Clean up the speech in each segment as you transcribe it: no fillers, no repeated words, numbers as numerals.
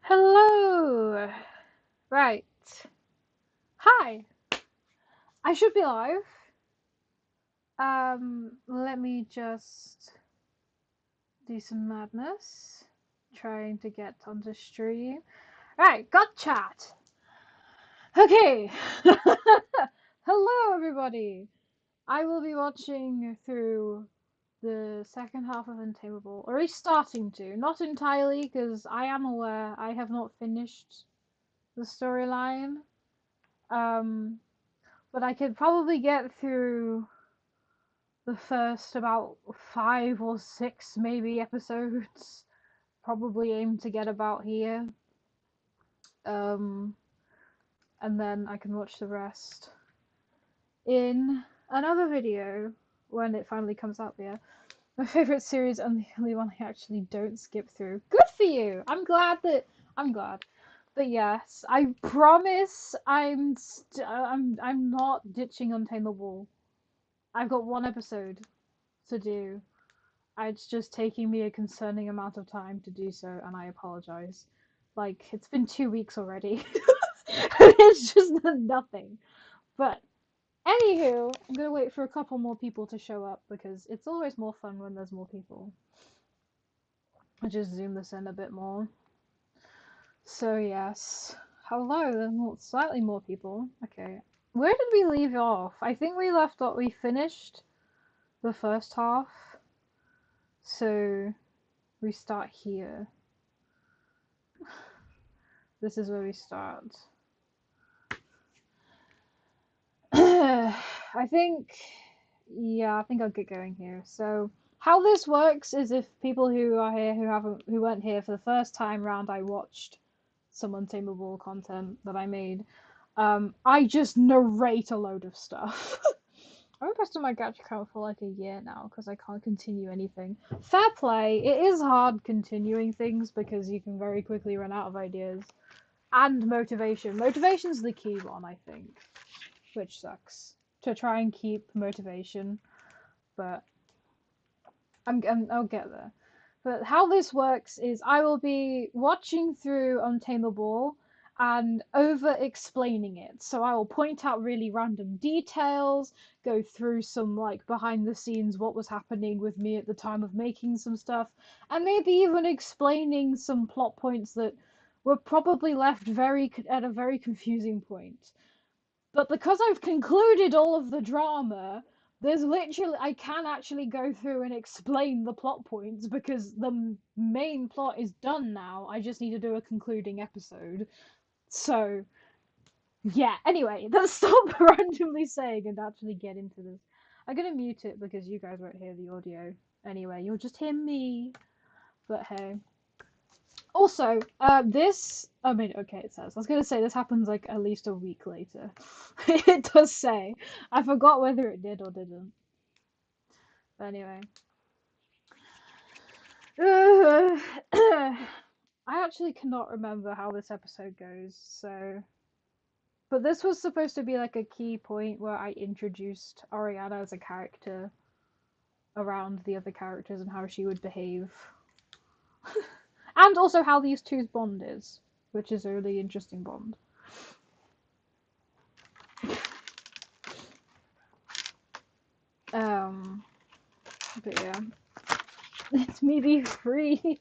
Hello! Right. Hi! I should be live. Let me just do some madness. Trying to get onto stream. Right, got chat. Okay. Hello, everybody. I will be watching through the second half of Untameable, or at least starting to. Not entirely, because I am aware I have not finished the storyline. Um, but I could probably get through the first about 5 or 6 maybe episodes. Probably aim to get about here. Um, and then I can watch the rest in another video when it finally comes out there. My favorite series and the only one I actually don't skip through. Good for you! I'm glad. But yes, I promise I'm not ditching Untameable. I've got one episode to do. It's just taking me a concerning amount of time to do so, and I apologize. Like, it's been 2 weeks already. It's just nothing. But, anywho, I'm gonna wait for a couple more people to show up because it's always more fun when there's more people. I'll just zoom this in a bit more. So, yes. Hello, there's slightly more people. Okay. Where did we leave off? I think we left off, we finished the first half. So, we start here. This is where we start. I think I think I'll get going here. So how this works is if people who are here who weren't here for the first time round I watched some Untameable content that I made, I just narrate a load of stuff. I've been posting my gacha account for like a year now because I can't continue anything. Fair play, it is hard continuing things because you can very quickly run out of ideas. And motivation. Motivation's the key one, I think. Which sucks. To try and keep motivation. But I'll get there. But how this works is I will be watching through Untameable and over explaining it. So I will point out really random details, go through some like behind the scenes what was happening with me at the time of making some stuff, and maybe even explaining some plot points that were probably left at a very confusing point. But because I've concluded all of the drama, there's literally I can actually go through and explain the plot points because the main plot is done now. I just need to do a concluding episode. So, yeah, anyway, let's stop randomly saying and actually get into this. I'm gonna mute it because you guys won't hear the audio. Anyway, you'll just hear me. But hey. Also, I mean, okay, it says. I was gonna say this happens like at least a week later. It does say. I forgot whether it did or didn't. But anyway. I actually cannot remember how this episode goes, so. But this was supposed to be like a key point where I introduced Oriana as a character around the other characters and how she would behave. And also how these two's bond is, which is a really interesting bond. But yeah. It's me be free.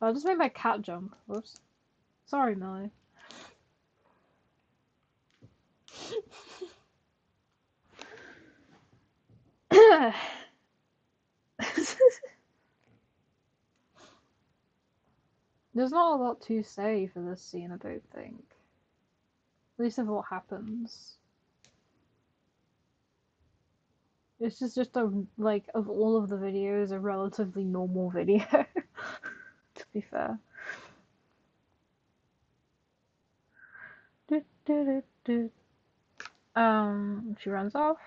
I just made my cat jump. Whoops. Sorry, Millie. There's not a lot to say for this scene, I don't think. At least of what happens. This is just a, like, of all of the videos, a relatively normal video. To be fair. She runs off.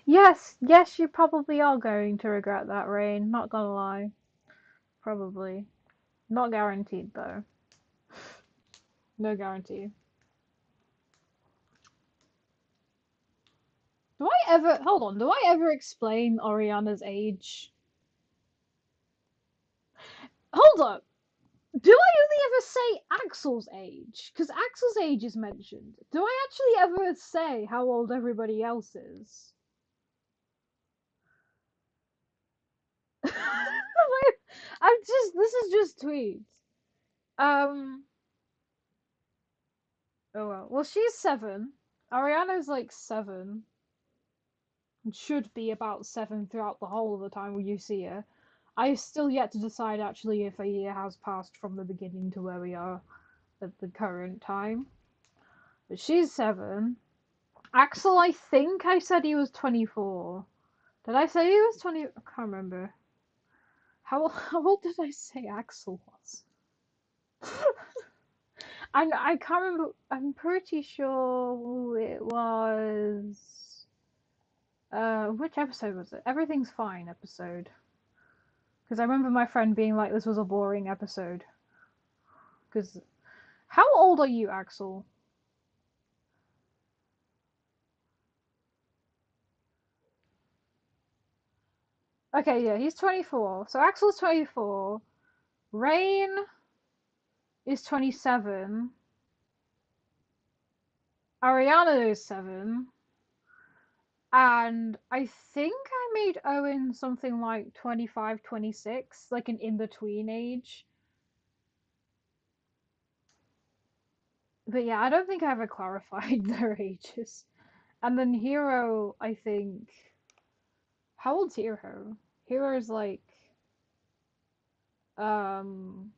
Yes, you probably are going to regret that, Rain. Not gonna lie. Probably. Not guaranteed, though. No guarantee. Do I ever... Hold on, do I ever explain Oriana's age? Hold up. Do I only ever say Axel's age? Because Axel's age is mentioned. Do I actually ever say how old everybody else is? I'm just. This is just tweets. Um. Oh well. Well, she's 7. Ariana's like 7. And should be about 7 throughout the whole of the time when you see her. I still yet to decide actually if a year has passed from the beginning to where we are at the current time. But she's 7. Axel, I think I said he was 24. Did I say he was 20? I can't remember. How old did I say Axel was? I can't remember. I'm pretty sure it was. Which episode was it? Everything's Fine episode. Because I remember my friend being like, this was a boring episode. Because. How old are you, Axel? Okay, yeah, he's 24. So Axel's 24. Rain is 27. Ariana is 7. And I think I made Owen something like 25, 26, like an in-between age. But yeah, I don't think I ever clarified their ages. And then Hero, I think. How old's Hero? Hero's like. Um.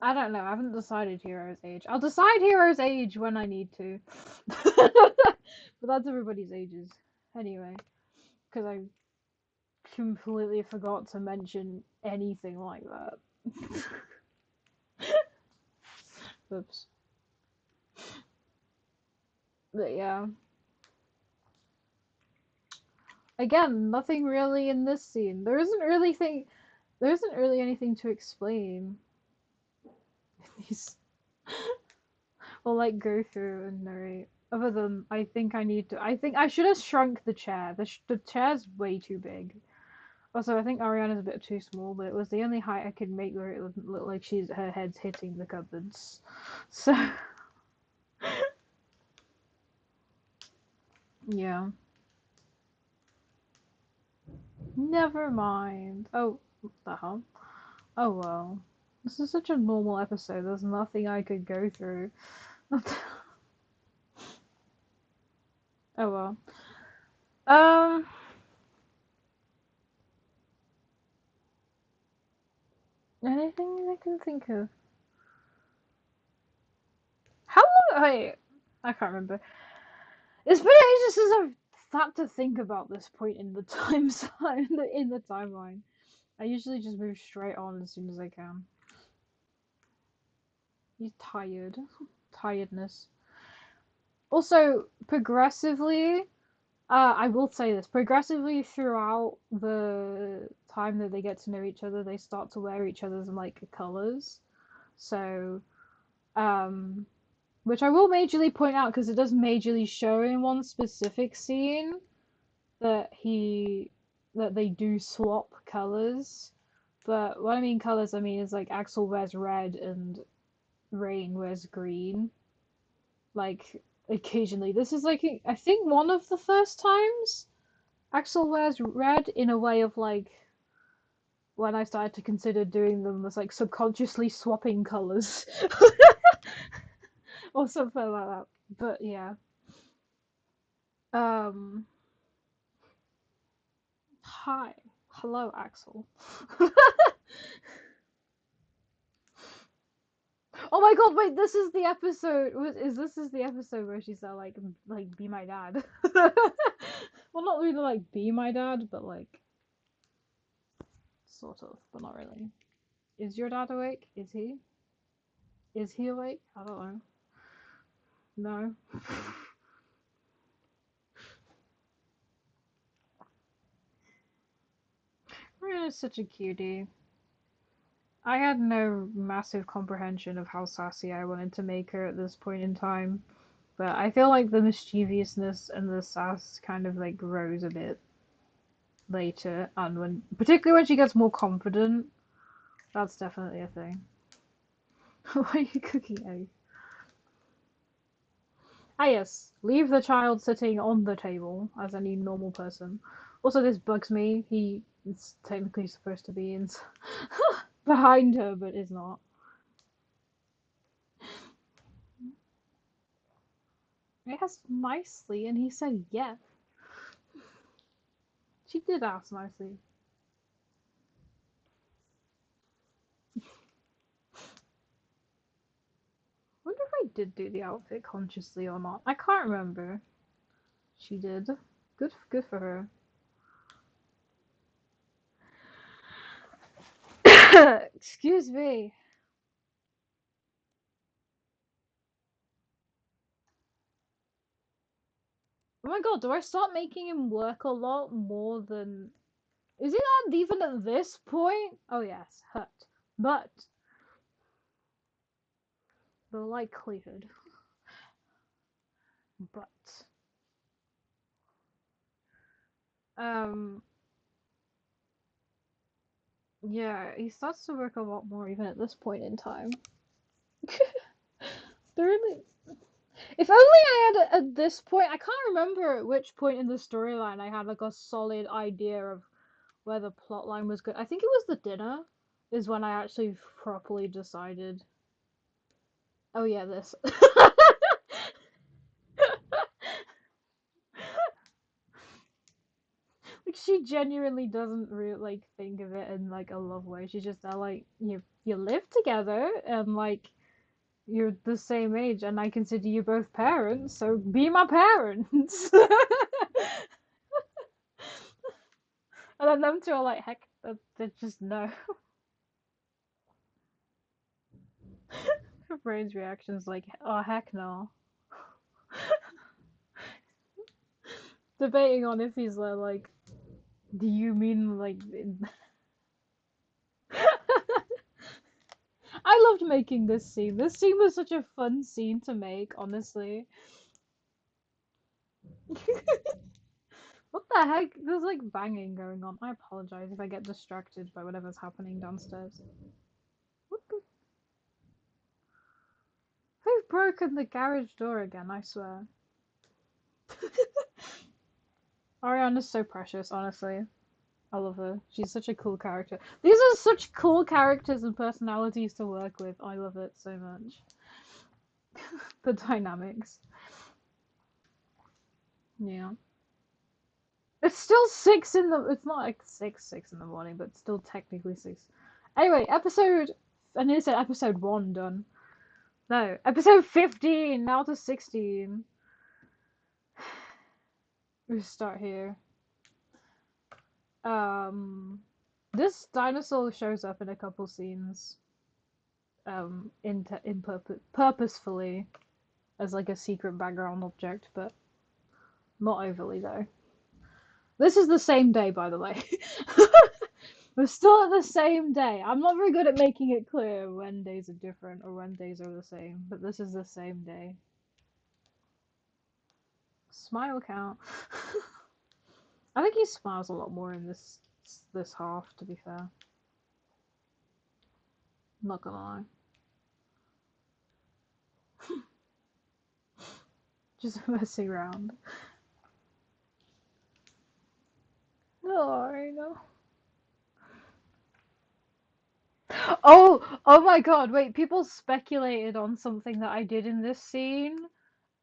I don't know. I haven't decided Hero's age. I'll decide Hero's age when I need to. But that's everybody's ages. Anyway. Because I completely forgot to mention anything like that. Oops. But yeah. Again, nothing really in this scene. There isn't really anything to explain. These will like go through and narrate. Other than I think I should have shrunk the chair. The chair's way too big. Also, I think Ariana's a bit too small, but it was the only height I could make where it wouldn't look like her head's hitting the cupboards. So yeah. Never mind. Oh, what the hell? Oh well. This is such a normal episode. There's nothing I could go through. Oh well. Um, anything I can think of. How long? Wait, I can't remember. It's been ages since I've had to think about this point in the in the timeline. I usually just move straight on as soon as I can. You're tired. Tiredness. Also, progressively, I will say this, progressively throughout the time that they get to know each other, they start to wear each other's like colors. So, um, which I will majorly point out because it does majorly show in one specific scene that they do swap colors. But what I mean colors, I mean is like Axel wears red and Rain wears green. Like occasionally, this is like I think one of the first times Axel wears red in a way of like when I started to consider doing them as like subconsciously swapping colors or something like that. But yeah. Um Hi. Hello, Axel. Oh my god, wait, this is the episode is this is the episode where she said like be my dad. Well, not really like be my dad, but like sort of, but not really. Is your dad awake? Is he? Is he awake? I don't know. No. Ryan is such a cutie. I had no massive comprehension of how sassy I wanted to make her at this point in time, but I feel like the mischievousness and the sass kind of like grows a bit. later, and particularly when she gets more confident, that's definitely a thing. Why are you cooking eggs? Ah yes, leave the child sitting on the table as any normal person. Also, this bugs me. He is technically supposed to be in behind her, but is not. It asked nicely, and he said yes. She did ask nicely. Wonder if I did do the outfit consciously or not. I can't remember. She did. Good for her. Excuse me. Oh my god, do I start making him work a lot more than... Is he not even at this point? Oh yes, hurt. But the likelihood. But um yeah, he starts to work a lot more even at this point in time. Really, if only I had at this point, I can't remember at which point in the storyline I had like a solid idea of where the plot line was good. I think it was the dinner is when I actually properly decided. Oh yeah, this. Like she genuinely doesn't really like think of it in like a love way. She's just like you live together and like you're the same age and I consider you both parents, so be my parents. And then them two are like, heck, they're just no. Brain's reaction's like, oh heck no. Debating on if he's like, do you mean like? I loved making this scene. This scene was such a fun scene to make, honestly. What the heck? There's like banging going on. I apologize if I get distracted by whatever's happening downstairs. What the? Who've broken the garage door again? I swear. Ariana's so precious, honestly. I love her. She's such a cool character. These are such cool characters and personalities to work with. I love it so much. The dynamics. Yeah. It's still 6 in the... It's not like 6 in the morning, but it's still technically 6. Anyway, episode... I nearly said episode 1 done. No, episode 15, now to 16. We start here. This dinosaur shows up in a couple scenes. Purposefully as like a secret background object, but not overly though. This is the same day, by the way. We're still at the same day. I'm not very good at making it clear when days are different or when days are the same, but this is the same day. Smile count. I think he smiles a lot more in this half, to be fair. Not gonna lie. Just messing around. No, I know. Oh my god, wait, people speculated on something that I did in this scene.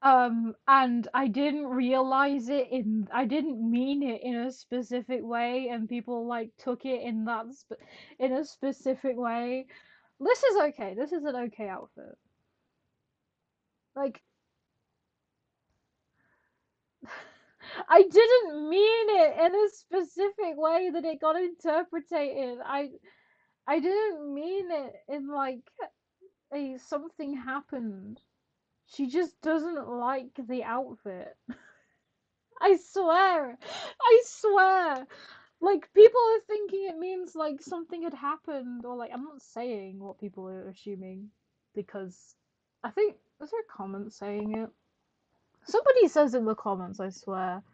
And I didn't realize it I didn't mean it in a specific way, and people like took it in in a specific way. This is okay. This is an okay outfit. Like, I didn't mean it in a specific way that it got interpreted. I didn't mean it in like a something happened. She just doesn't like the outfit. I swear. I swear. Like, people are thinking it means like something had happened, or like, I'm not saying what people are assuming because I think, is there a comment saying it? Somebody says in the comments, I swear.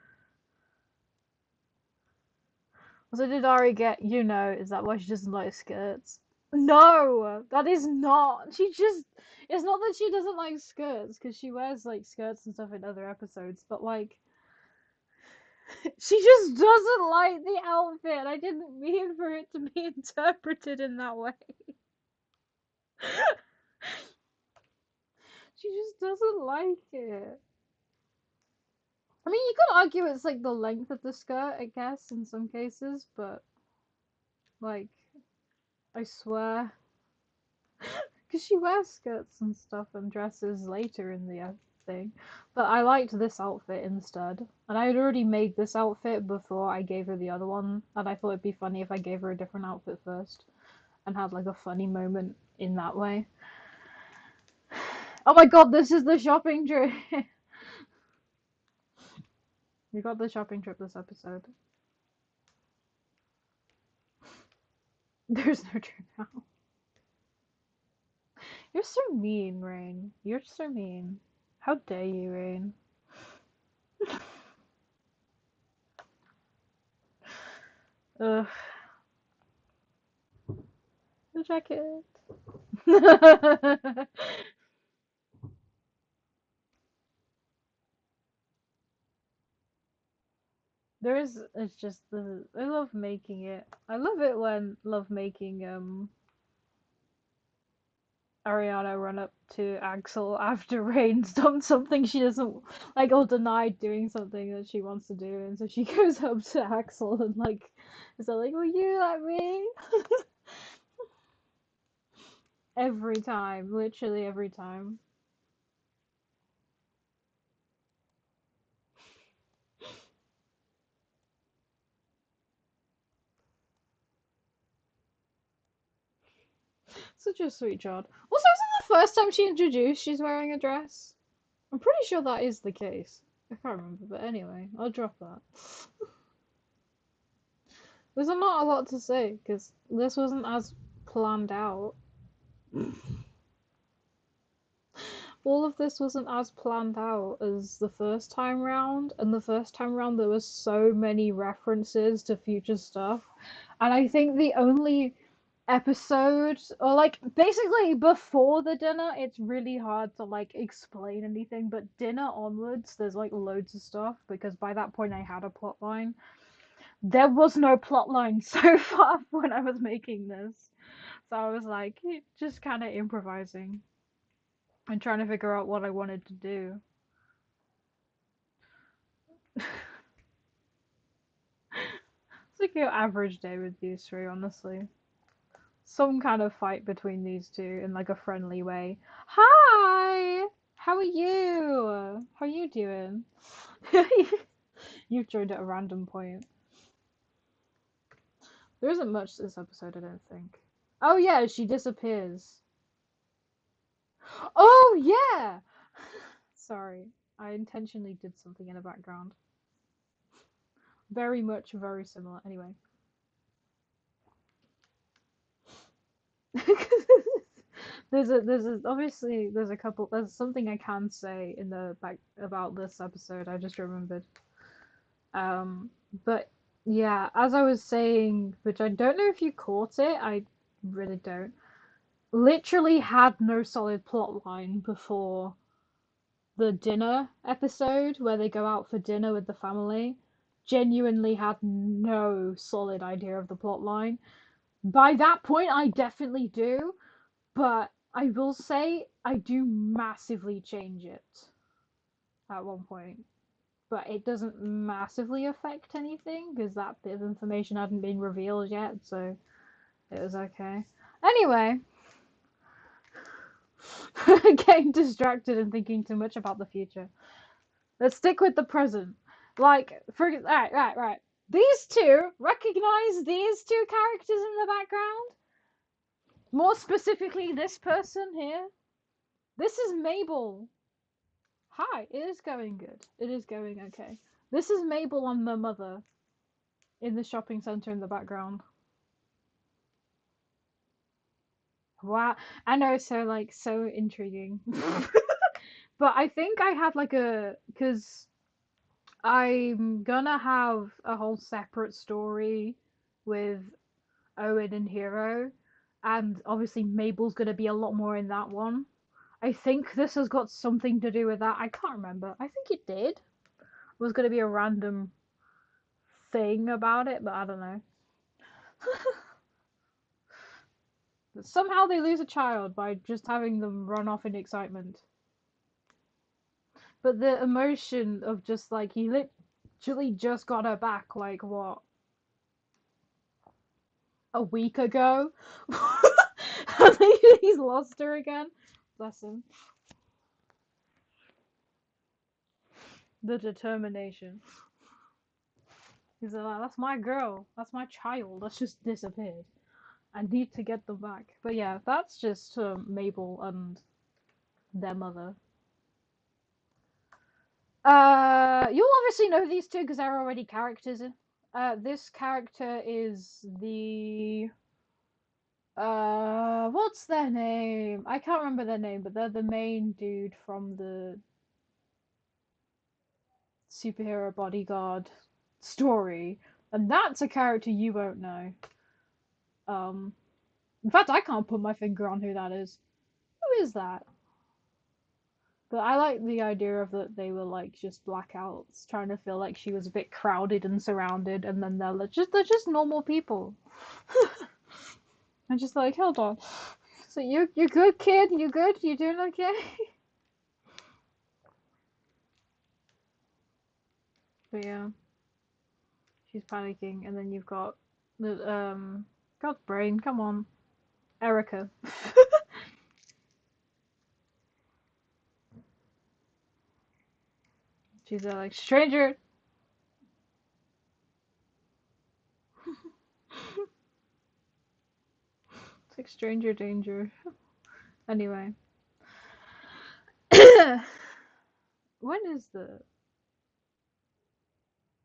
So did Ari get, is that why she doesn't like skirts? No, that is not. It's not that she doesn't like skirts, because she wears, like, skirts and stuff in other episodes, but, like, she just doesn't like the outfit. I didn't mean for it to be interpreted in that way. She just doesn't like it. I mean, you could argue it's, like, the length of the skirt, I guess, in some cases, but, like, I swear. Because she wears skirts and stuff and dresses later in the thing. But I liked this outfit instead. And I had already made this outfit before I gave her the other one. And I thought it'd be funny if I gave her a different outfit first. And had like a funny moment in that way. Oh my god, this is the shopping trip! We got the shopping trip this episode. There's no trip now. You're so mean, Rain. You're so mean. How dare you, Rain? Ugh. The jacket. It's just I love making it. I love it when love making Ariana run up to Axel after Rain's done something she doesn't like, or denied doing something that she wants to do, and so she goes up to Axel and like is like, will you let me? Every time, literally every time. Such a sweet child. Also, isn't the first time she introduced she's wearing a dress? I'm pretty sure that is the case. I can't remember, but anyway, I'll drop that. There's not a lot to say because this wasn't as planned out. All of this wasn't as planned out as the first time round, and the first time round there was so many references to future stuff, and I think the only episode, or like basically before the dinner, it's really hard to like explain anything, but dinner onwards there's like loads of stuff because by that point I had a plot line. There was no plot line so far when I was making this. So I was like just kind of improvising and trying to figure out what I wanted to do. It's like your average day with these three, honestly. Some kind of fight between these two in like a friendly way. Hi! How are you? How are you doing? You've joined at a random point. There isn't much to this episode, I don't think. Oh yeah, she disappears. Oh yeah! Sorry, I intentionally did something in the background. Very much, very similar. Anyway. Obviously there's a couple, there's something I can say in the back about this episode, I just remembered. Um but yeah, as I was saying, which I don't know if you caught it, I really don't. Literally had no solid plot line before the dinner episode where they go out for dinner with the family. Genuinely had no solid idea of the plot line. By that point I definitely do, but I will say I do massively change it at one point. But it doesn't massively affect anything because that bit of information hadn't been revealed yet, so it was okay. Anyway, getting distracted and thinking too much about the future. Let's stick with the present. Like, right. These two, recognize these two characters in the background? More specifically, this person here. This is Mabel. Hi, it is going good. It is going okay. This is Mabel and the mother in the shopping center in the background. Wow, I know, so like so intriguing. But I think I had like because I'm gonna have a whole separate story with Owen and Hero, and obviously Mabel's gonna be a lot more in that one. I think this has got something to do with that. I can't remember. I think it did. It was gonna be a random thing about it, but I don't know. But somehow they lose a child by just having them run off in excitement. But the emotion of just like he literally just got her back, like what, a week ago? And he's lost her again. Bless him. The determination. He's like, that's my girl. That's my child. That's just disappeared. I need to get them back. But yeah, that's just Mabel and their mother. You'll obviously know these two because they're already characters. This character is the what's their name? I can't remember their name, but they're the main dude from the superhero bodyguard story, and that's a character you won't know. Um, in fact, I can't put my finger on who that is. Who is that? But I like the idea of that they were like just blackouts, trying to feel like she was a bit crowded and surrounded, and then they're just normal people. I'm just like, hold on. So you good, kid? You good? You doing okay? But yeah, she's panicking, and then you've got the God's brain. Come on, Erica. She's like stranger. It's like stranger danger. Anyway, when is the?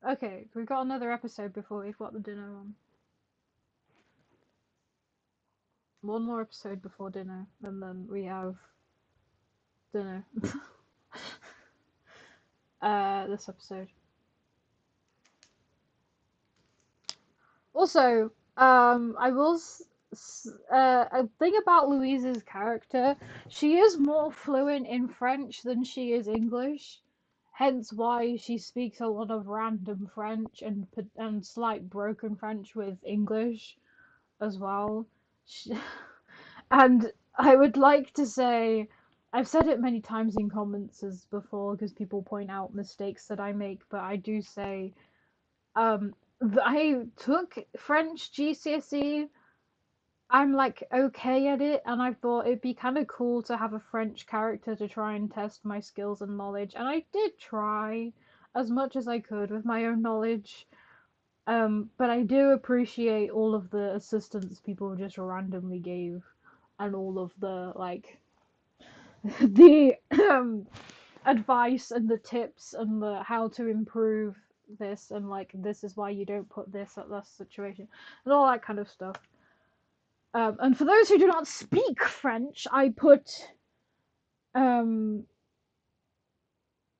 Okay, we've got another episode before we've got the dinner one. One more episode before dinner, and then we have dinner. This episode. Also, I will. A thing about Louise's character, she is more fluent in French than she is English. Hence why she speaks a lot of random French and slight broken French with English as well. She, and I would like to say, I've said it many times in comments as before because people point out mistakes that I make, but I do say, um, I took French GCSE. I'm like okay at it, and I thought it'd be kind of cool to have a French character to try and test my skills and knowledge, and I did try as much as I could with my own knowledge. But I do appreciate all of the assistance people just randomly gave, and all of the like the advice and the tips and the how to improve this, and like this is why you don't put this at this situation and all that kind of stuff. And for those who do not speak French, um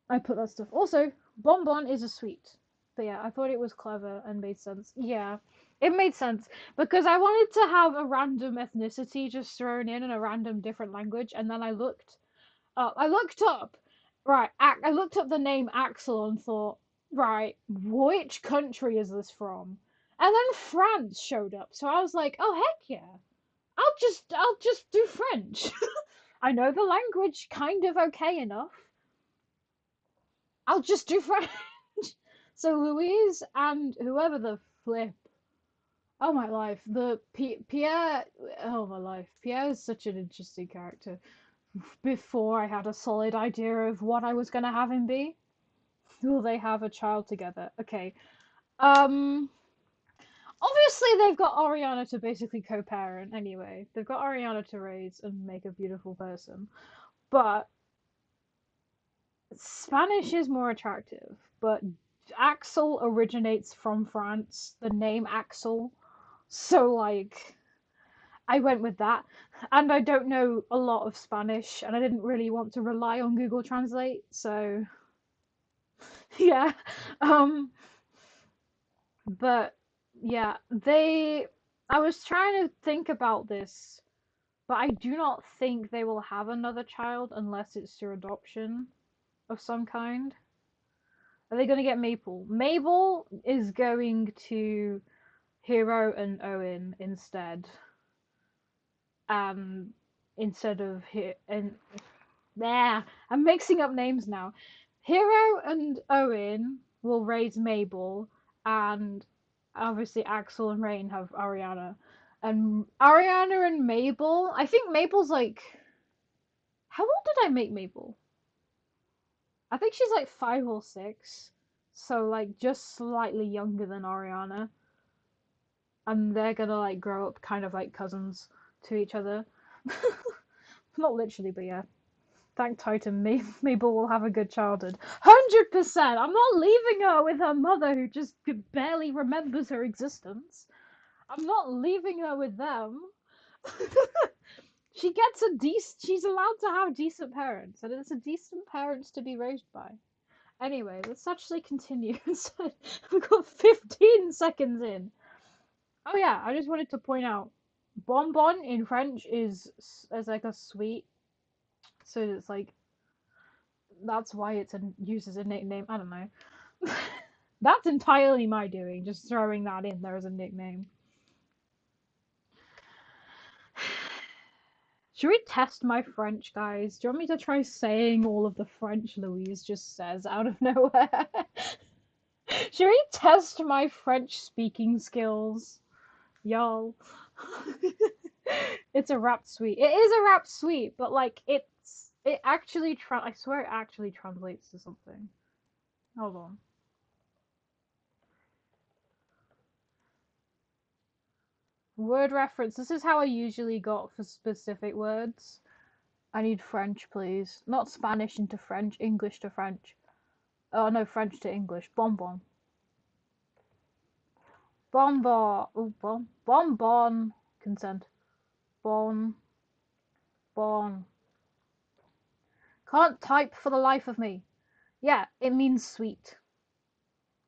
I put that stuff. Also, bonbon is a sweet. But yeah, I thought it was clever and made sense. Yeah, it made sense because I wanted to have a random ethnicity just thrown in a random different language, and then I looked up, right, I looked up the name Axel and thought, right, which country is this from? And then France showed up, so I was like, oh heck yeah, I'll just do French. I know the language kind of okay enough. I'll just do French. So Louise and whoever the flip. Oh my life, Pierre. Oh my life, Pierre is such an interesting character. Before I had a solid idea of what I was gonna have him be. Will they have a child together? Okay. Um. Obviously, they've got Ariana to basically co-parent anyway. They've got Ariana to raise and make a beautiful person. But Spanish is more attractive. But Axel originates from France. The name Axel. So, like, I went with that. And I don't know a lot of Spanish, and I didn't really want to rely on Google Translate, so yeah. Um, but Yeah, they. I was trying to think about this, but I do not think they will have another child unless it's through adoption of some kind. Are they going to get Maple? Mabel is going to Hero and Owen instead. Um, instead of and there, I'm mixing up names now. Hero and Owen will raise Mabel, and obviously Axel and Rain have Ariana. And Ariana and Mabel, I think Mabel's like, how old did I make Mabel? I think she's like 5 or 6, so like just slightly younger than Ariana, and they're gonna like grow up kind of like cousins to each other. Not literally, but yeah. Thank Titan, Mabel will have a good childhood. 100%! I'm not leaving her with her mother who just barely remembers her existence. I'm not leaving her with them. She gets a decent. She's allowed to have decent parents, and it's a decent parents to be raised by. Anyway, let's actually continue. We've got 15 seconds in. Oh yeah, I just wanted to point out, bonbon in French is as like a sweet, so it's like that's why it's used as a nickname. I don't know. That's entirely my doing, just throwing that in there as a nickname. Should we test my French, guys? Do you want me to try saying all of the French Louise just says out of nowhere? Should we test my French speaking skills? Y'all. It's a rap suite. It is a rap suite, but like it actually I swear it actually translates to something. Hold on. Word reference. This is how I usually got for specific words. I need French, please. Not Spanish into French, English to French. Oh no, French to English. Bonbon. Bonbon. Oh, bonbon. Consent. Bon. Bon. Can't type for the life of me. Yeah, it means sweet.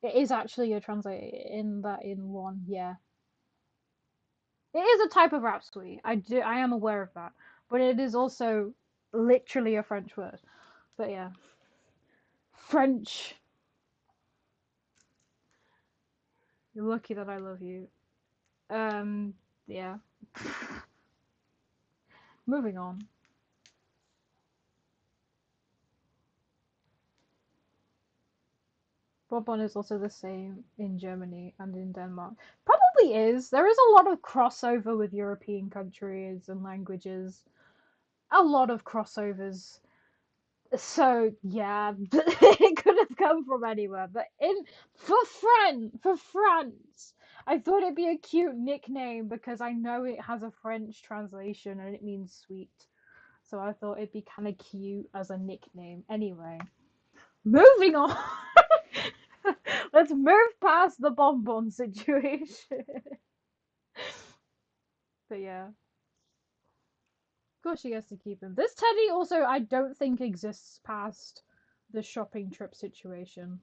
It is actually a translate in that in one. Yeah, it is a type of rhapsody. I am aware of that, but it is also literally a French word. But yeah, French. You're lucky that I love you. Yeah. Moving on. Bonbon is also the same in Germany and in Denmark. Probably is. There is a lot of crossover with European countries and languages. A lot of crossovers. So yeah, it could have come from anywhere. But in for France, I thought it'd be a cute nickname because I know it has a French translation and it means sweet. So I thought it'd be kind of cute as a nickname. Anyway, moving on. Let's move past the bonbon situation. But yeah, of course she gets to keep him. This teddy also I don't think exists past the shopping trip situation.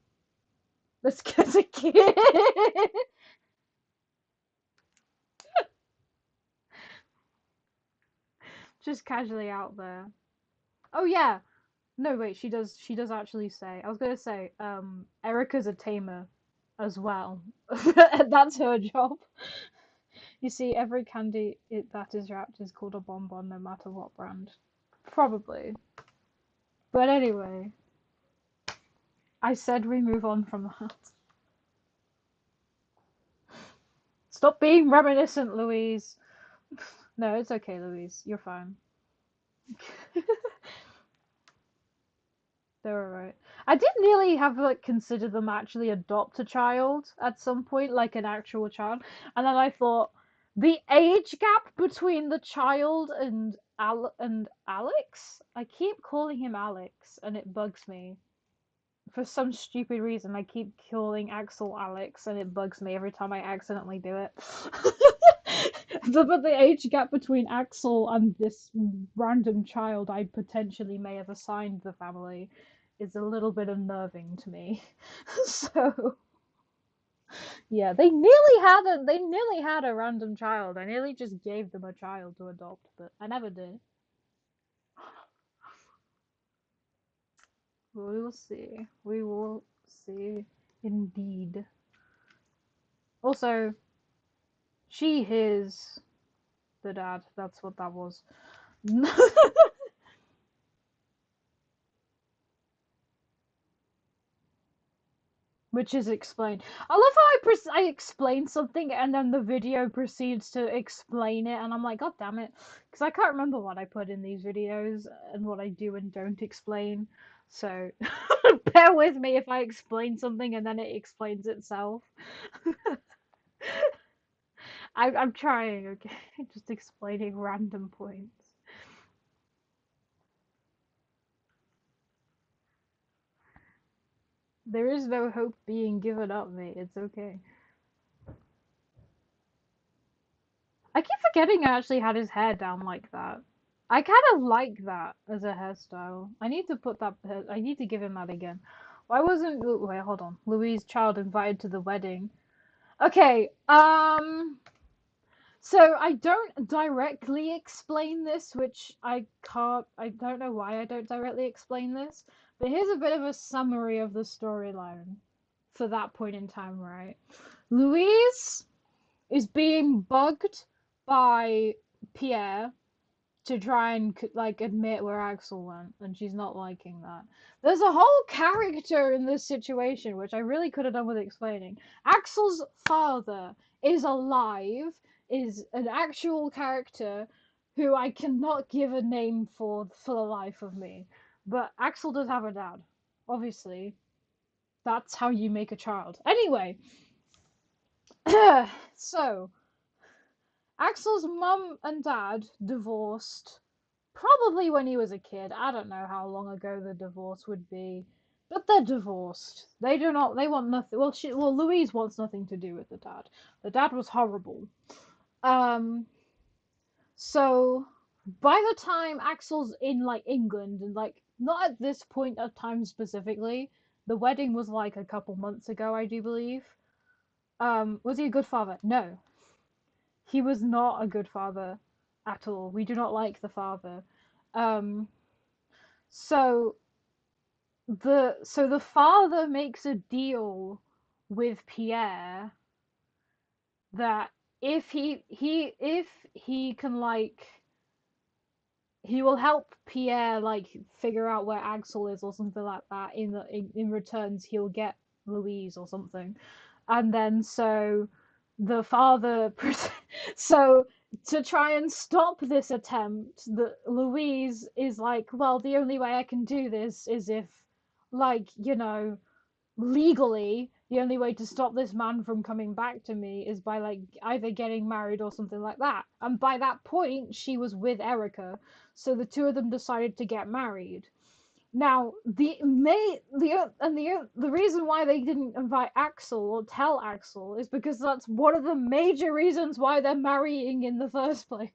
Let's get a kid. Just casually out there. Oh yeah. No wait, she does actually say. I was gonna say, Erica's a tamer as well. That's her job. You see, every candy that is wrapped is called a bonbon, no matter what brand. Probably. But anyway, I said we move on from that. Stop being reminiscent, Louise. No, it's okay, Louise. You're fine. They're alright. I did nearly have like considered them actually adopt a child at some point, like an actual child, and then I thought the age gap between the child and Alex. I keep calling him Alex, and it bugs me for some stupid reason. I keep calling Axel Alex, and it bugs me every time I accidentally do it. But the age gap between Axel and this random child I potentially may have assigned the family is a little bit unnerving to me. So Yeah, they nearly had a random child. I nearly just gave them a child to adopt, but I never did. We will see. We will see. Indeed. Also, she, his, the dad. That's what that was. Which is explained. I love how I explain something and then the video proceeds to explain it, and I'm like, God damn it, because I can't remember what I put in these videos and what I do and don't explain. So bear with me if I explain something and then it explains itself. I'm trying, okay, just explaining random points. There is no hope being given up, mate. It's okay. I keep forgetting I actually had his hair down like that. I kind of like that as a hairstyle. I need to put that. I need to give him that again. Why wasn't? Wait, hold on. Louise' child invited to the wedding. Okay. So I don't directly explain this, which I can't. I don't know why I don't directly explain this. But here's a bit of a summary of the storyline for that point in time, right? Louise is being bugged by Pierre to try and like admit where Axel went, and she's not liking that. There's a whole character in this situation which I really could have done with explaining. Axel's father is alive, is an actual character who I cannot give a name for the life of me. But Axel does have a dad. Obviously, that's how you make a child. Anyway, so Axel's mum and dad divorced probably when he was a kid. I don't know how long ago the divorce would be, but they're divorced. They do not. They want nothing. Well, Louise wants nothing to do with the dad. The dad was horrible. Um. So by the time Axel's in like England and like not at this point of time specifically, the wedding was like a couple months ago, I do believe. Was he a good father? No, he was not a good father at all. We do not like the father. Um, so the father makes a deal with Pierre that if he can like he will help Pierre like figure out where Axel is or something like that. In returns he'll get Louise or something, and then so the father so to try and stop this attempt, the Louise is like, well, the only way I can do this is if, like, legally, the only way to stop this man from coming back to me is by like either getting married or something like that. And by that point, she was with Erica, so the two of them decided to get married. Now, the reason why they didn't invite Axel or tell Axel is because that's one of the major reasons why they're marrying in the first place.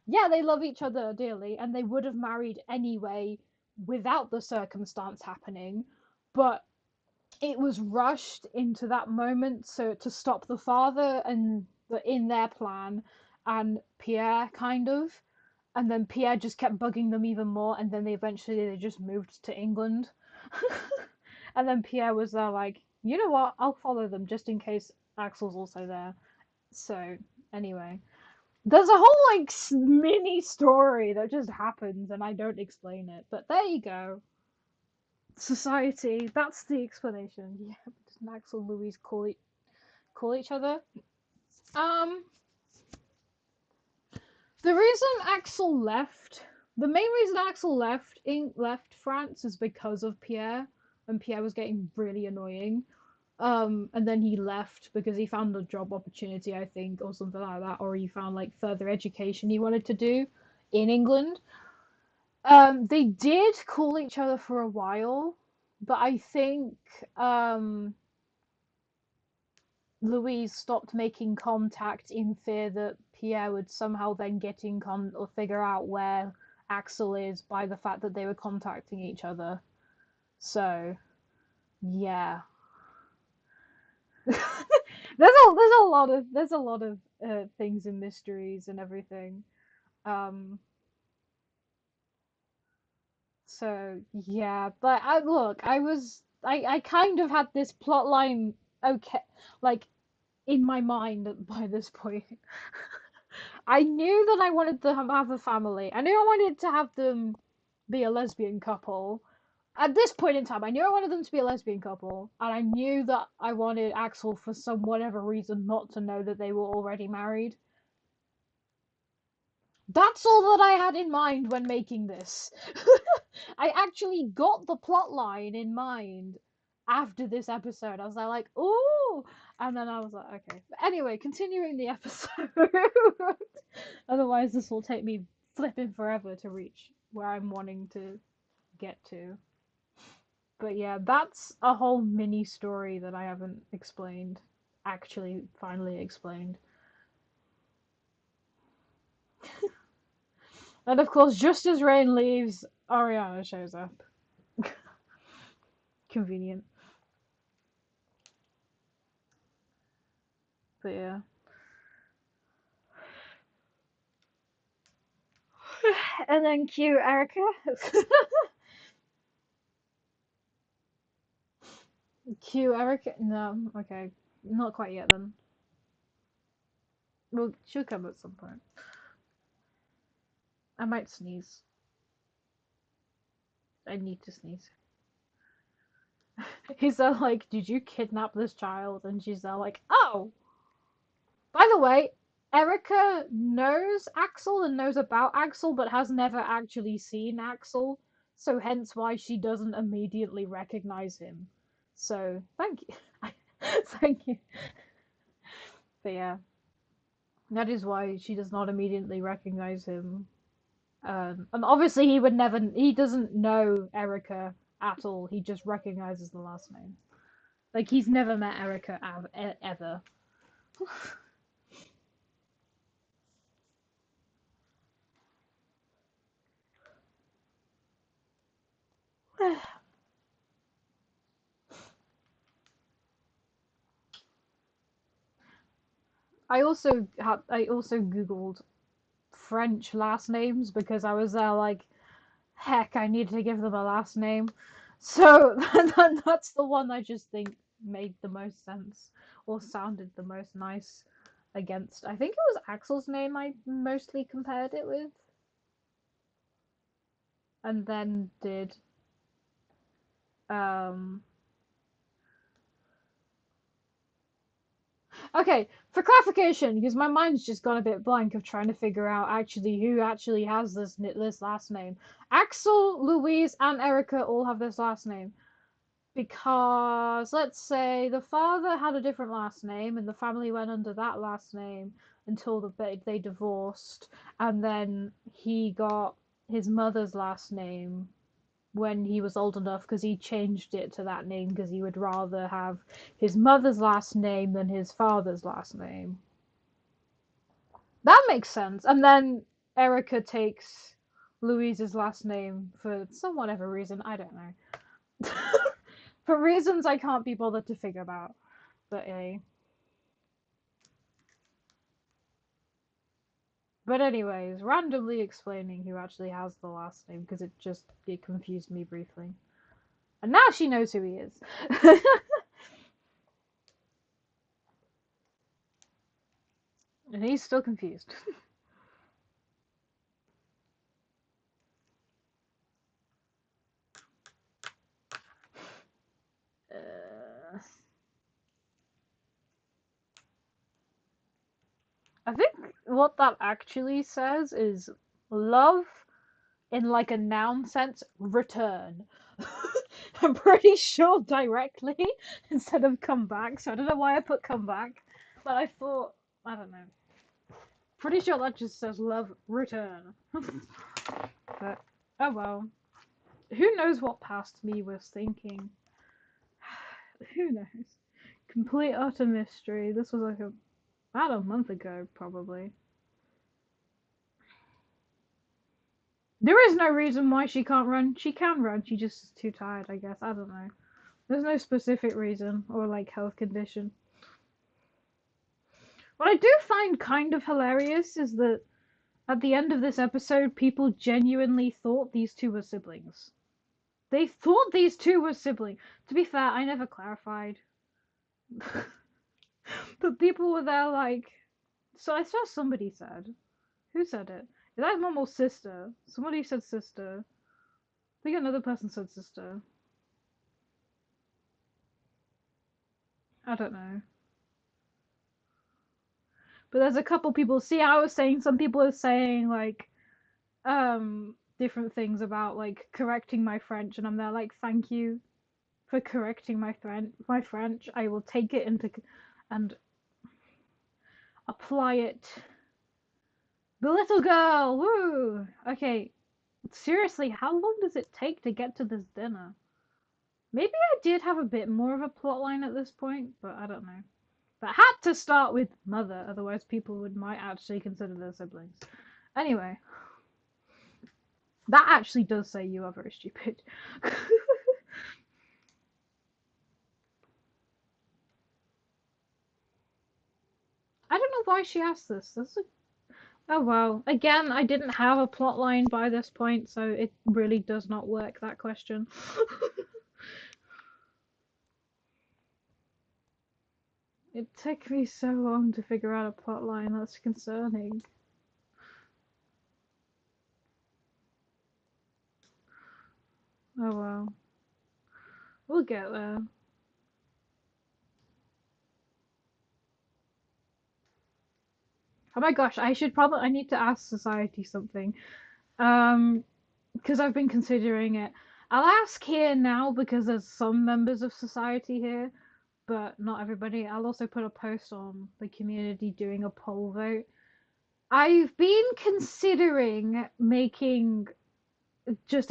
Yeah, they love each other dearly, and they would have married anyway without the circumstance happening, but it was rushed into that moment so to stop the father and in their plan and Pierre kind of, and then Pierre just kept bugging them even more, and then they just moved to England. And then Pierre was there like, you know what, I'll follow them just in case Axel's also there. So anyway, there's a whole like mini story that just happens and I don't explain it, but there you go. Society. That's the explanation. Yeah, does Max or Louise call each other? Um, the reason Axel left, the main reason Axel left France is because of Pierre, and Pierre was getting really annoying. And then he left because he found a job opportunity, I think, or something like that, or he found like further education he wanted to do in England. They did call each other for a while, but I think um Louise stopped making contact in fear that Pierre would somehow then get in or figure out where Axel is by the fact that they were contacting each other. So, yeah. there's a lot of things and mysteries and everything. Um, so yeah, but I kind of had this plot line okay, like in my mind by this point. I knew that I wanted to have a family. I knew I wanted to have them be a lesbian couple. At this point in time, I knew I wanted them to be a lesbian couple, and I knew that I wanted Axel for some whatever reason not to know that they were already married. That's all that I had in mind when making this. I actually got the plot line in mind after this episode. I was like, ooh! And then I was like, okay. But anyway, continuing the episode. Otherwise, this will take me flipping forever to reach where I'm wanting to get to. But yeah, that's a whole mini story that I haven't explained. Actually, finally explained. And of course, just as Rain leaves, Ariana shows up. Convenient. But yeah. And then cue Erica. Cue Erica. No, okay. Not quite yet then. Well, she'll come at some point. I might sneeze. I need to sneeze. He's there like, did you kidnap this child? And she's there like, oh! By the way, Erica knows Axel and knows about Axel, but has never actually seen Axel, so hence why she doesn't immediately recognize him. So, thank you. Thank you. But yeah, that is why she does not immediately recognize him. And obviously, he doesn't know Erica at all. He just recognizes the last name. Like, he's never met Erica ever. I also googled French last names because I was there like, heck, I need to give them a last name. So that's the one I just think made the most sense or sounded the most nice against. I think it was Axel's name I mostly compared it with, and then did um okay, for clarification, because my mind's just gone a bit blank of trying to figure out actually who actually has this last name. Axel, Louise, and Erica all have this last name. Because let's say the father had a different last name and the family went under that last name until they divorced, and then he got his mother's last name when he was old enough because he changed it to that name because he would rather have his mother's last name than his father's last name. That makes sense. And then Erica takes Louise's last name for some whatever reason. I don't know. For reasons I can't be bothered to figure out. But hey. But anyways, randomly explaining who actually has the last name because it confused me briefly. And now she knows who he is. And he's still confused. uh, I think what that actually says is love in like a noun sense, return. I'm pretty sure directly instead of come back. So I don't know why I put come back, but I thought I don't know. Pretty sure that just says love return. But oh well. Who knows what past me was thinking? Who knows? Complete utter mystery. This was like about a month ago, probably. There is no reason why she can't run. She can run. She just is too tired, I guess. I don't know. There's no specific reason or like health condition. What I do find kind of hilarious is that at the end of this episode, people genuinely thought these two were siblings. They thought these two were siblings. To be fair, I never clarified. But people were there like. So I saw somebody said. Who said it? Is that mom or sister? Somebody said sister. I think another person said sister. I don't know. But there's a couple people. See, I was saying some people are saying like different things about like correcting my French, and I'm there like, thank you for correcting my French. I will take it into and apply it. The little girl, woo. Okay, seriously, how long does it take to get to this dinner? Maybe I did have a bit more of a plot line at this point, but I don't know. But had to start with mother, otherwise people might actually consider their siblings. Anyway, that actually does say you are very stupid. I don't know why she asked this. Oh wow. Again, I didn't have a plot line by this point, so it really does not work, that question. It took me so long to figure out a plot line, that's concerning. Oh well. We'll get there. Oh my gosh, I need to ask society something. Because I've been considering it. I'll ask here now because there's some members of society here, but not everybody. I'll also put a post on the community doing a poll vote. I've been considering making just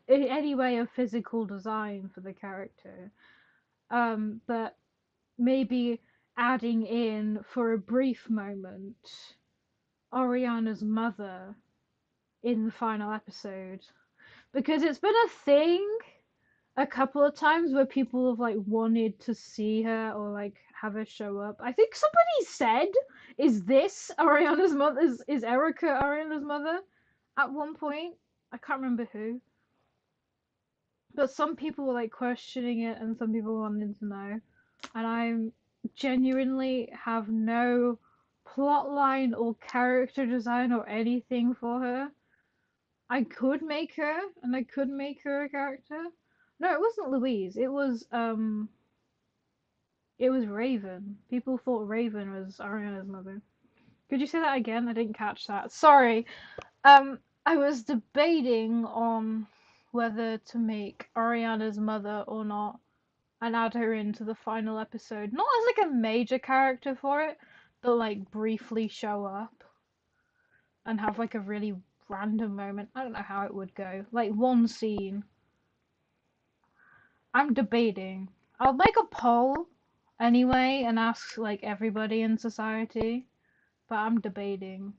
any way of physical design for the character. But maybe adding in for a brief moment Oriana's mother in the final episode because it's been a thing a couple of times where people have like wanted to see her or like have her show up. I think somebody said, "Is this Ariana's mother? Is Erica Ariana's mother?" At one point, I can't remember who, but some people were like questioning it, and some people wanted to know. And I genuinely have no plot line or character design or anything for her. I could make her, and I could make her a character. No, it wasn't Louise. It was Raven. People thought Raven was Ariana's mother. Could you say that again? I didn't catch that. Sorry. I was debating on whether to make Ariana's mother or not and add her into the final episode. Not as like a major character for it, but like briefly show up and have like a really random moment. I don't know how it would go. Like one scene. I'm debating. I'll make a poll anyway and ask like everybody in society, but I'm debating.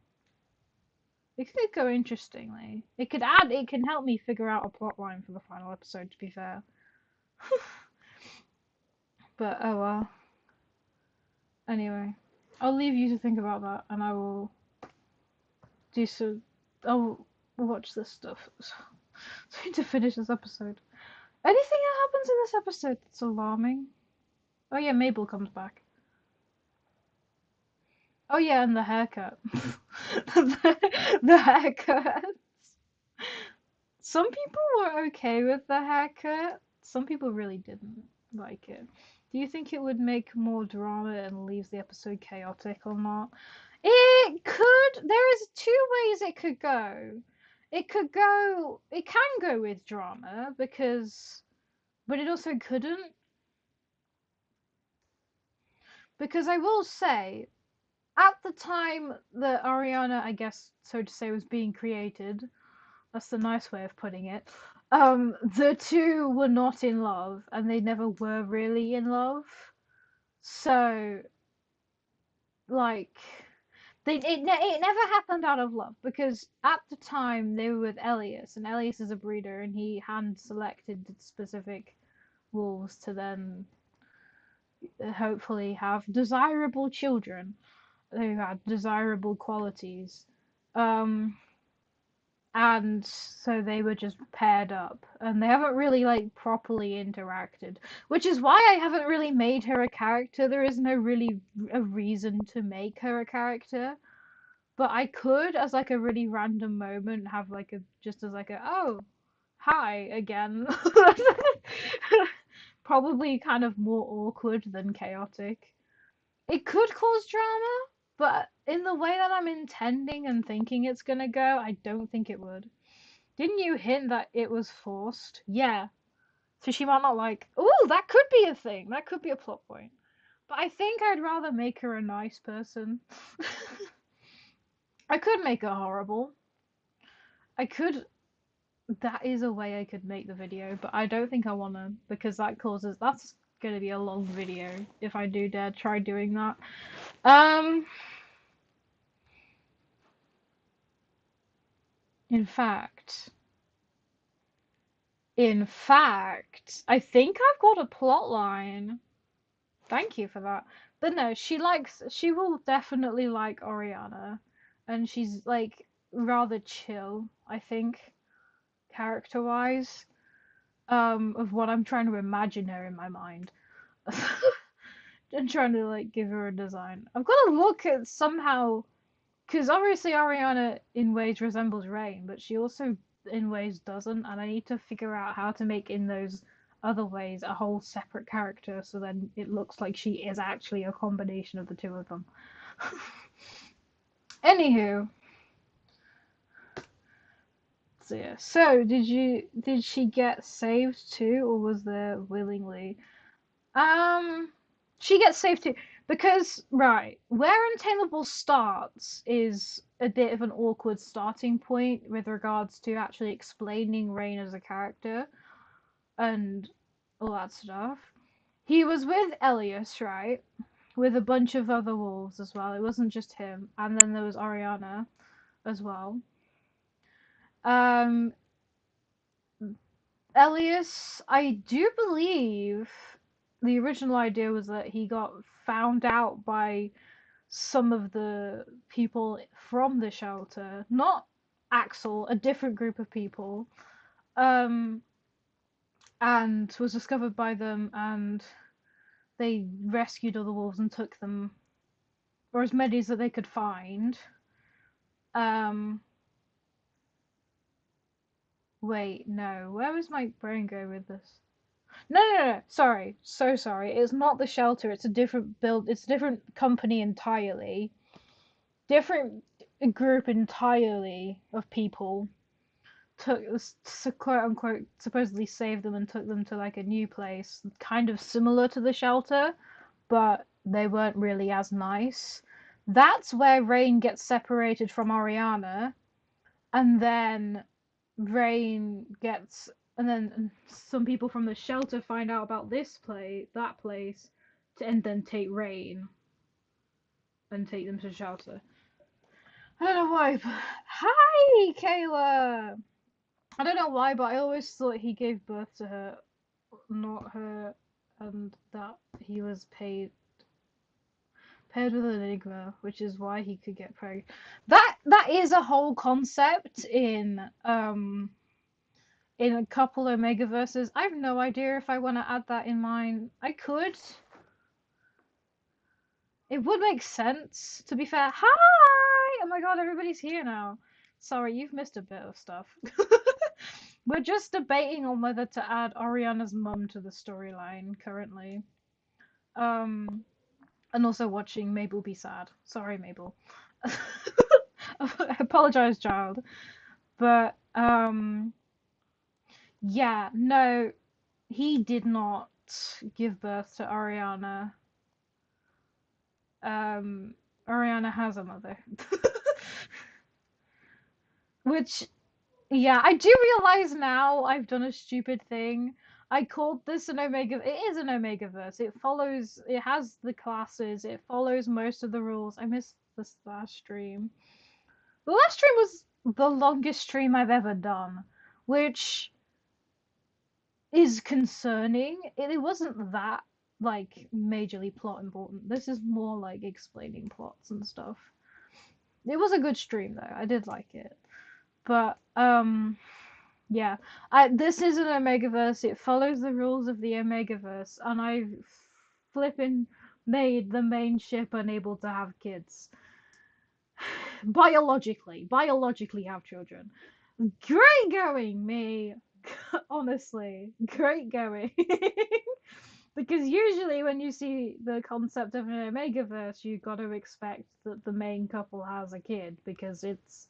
It could go interestingly. It can help me figure out a plot line for the final episode, to be fair. But oh well. Anyway, I'll leave you to think about that and I will do some. I'll watch this stuff. I need to finish this episode. Anything that happens in this episode that's alarming? Oh yeah, Mabel comes back. Oh yeah, and the haircut. The haircut. Some people were okay with the haircut. Some people really didn't like it. Do you think it would make more drama and leaves the episode chaotic or not? It could. There is two ways it could go. It could go. It can go with drama because, but it also couldn't because I will say at the time that Ariana, I guess, so to say, was being created, that's the nice way of putting it. The two were not in love, and they never were really in love. So, like, it never happened out of love because at the time they were with Elias, and Elias is a breeder, and he hand selected specific wolves to then hopefully have desirable children. who had desirable qualities. Um, and so they were just paired up, and they haven't really like properly interacted, which is why I haven't really made her a character. There is no really a reason to make her a character, but I could, as like a really random moment, have like a just as like a oh hi again. Probably kind of more awkward than chaotic. It could cause drama, but in the way that I'm intending and thinking it's gonna go, I don't think it would. Didn't you hint that it was forced? Yeah. So she might not like, oh, that could be a thing. That could be a plot point. But I think I'd rather make her a nice person. I could make her horrible. I could. That is a way I could make the video, but I don't think I want to because that's going to be a long video if I do dare try doing that. Um, in fact, I think I've got a plot line. Thank you for that. But no, she will definitely like Oriana, and she's like rather chill, I think, character-wise, of what I'm trying to imagine her in my mind. And trying to like give her a design. I've got to look at somehow, because obviously Ariana in ways resembles Rain, but she also in ways doesn't, and I need to figure out how to make in those other ways a whole separate character so then it looks like she is actually a combination of the two of them. Anywho, so yeah. So did she get saved too, or was there willingly? Um, she gets saved too because right where Untameable starts is a bit of an awkward starting point with regards to actually explaining Rain as a character and all that stuff. He was with Elias, right? With a bunch of other wolves as well. It wasn't just him, and then there was Oriana as well. Um, Elias, I do believe the original idea was that he got found out by some of the people from the shelter, not Axel, a different group of people, um, and was discovered by them, and they rescued all the wolves and took them, or as many as that they could find. Um, wait, no, where was my brain go with this? No, sorry, so sorry. It's not the shelter. It's a different build. It's a different company entirely, different group entirely of people took quote unquote supposedly saved them and took them to like a new place kind of similar to the shelter, but they weren't really as nice. That's where Rain gets separated from Oriana, and then Rain gets and then some people from the shelter find out about that place, and then take Rain and take them to the shelter. I don't know why, but hi, Kayla. I don't know why, but I always thought he gave birth to her, not her, and that he was paired with an enigma, which is why he could get pregnant. That is a whole concept in a couple Omega verses. I have no idea if I want to add that in mine. I could. It would make sense, to be fair. Hi! Oh my god, everybody's here now. Sorry, you've missed a bit of stuff. We're just debating on whether to add Oriana's mum to the storyline currently. And also watching Mabel be sad. Sorry, Mabel. I apologize, child. But, yeah, no, he did not give birth to Oriana. Oriana has a mother. Which, yeah, I do realize now I've done a stupid thing. I called this an Omega. It is an Omega verse. It has the classes, it follows most of the rules. I missed this last stream. The last stream was the longest stream I've ever done, which is concerning. It wasn't that like majorly plot important. This is more like explaining plots and stuff. It was a good stream though. I did like it. But yeah. This is an Omegaverse. It follows the rules of the Omegaverse, and I flipping made the main ship unable to have kids. Biologically have children. Great going, me. Honestly, great going. Because usually when you see the concept of an Omegaverse, you got to expect that the main couple has a kid, because it's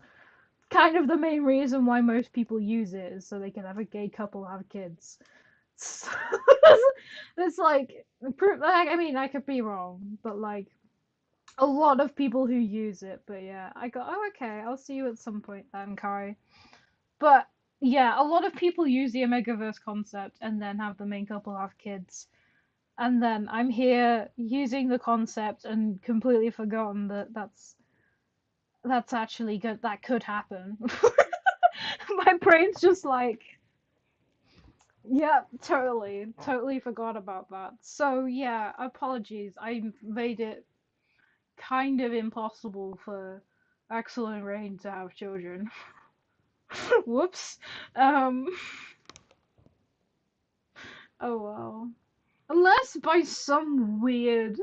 kind of the main reason why most people use it, is so they can have a gay couple have kids. It's like, I mean, I could be wrong, but like a lot of people who use it. But yeah, I go, oh, okay, I'll see you at some point then, Kai. But yeah, a lot of people use the Omegaverse concept and then have the main couple have kids. And then I'm here using the concept and completely forgotten that that's actually good. That could happen. My brain's just like, yeah, totally forgot about that. So yeah, apologies. I made it kind of impossible for Axel and Rain to have children. Whoops. Um. Oh well. Unless by some weird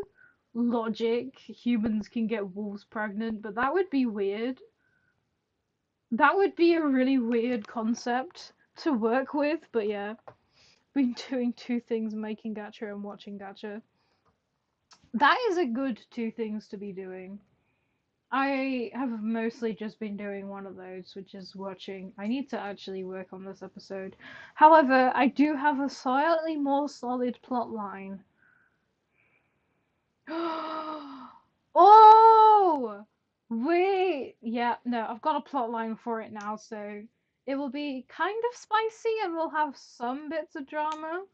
logic humans can get wolves pregnant, but that would be weird. That would be a really weird concept to work with, but yeah. Been doing two things, making gacha and watching gacha. That is a good two things to be doing. I have mostly just been doing one of those, which is watching. I need to actually work on this episode. However, I do have a slightly more solid plot line. Oh! Wait! Yeah, no, I've got a plot line for it now, so it will be kind of spicy and we'll have some bits of drama,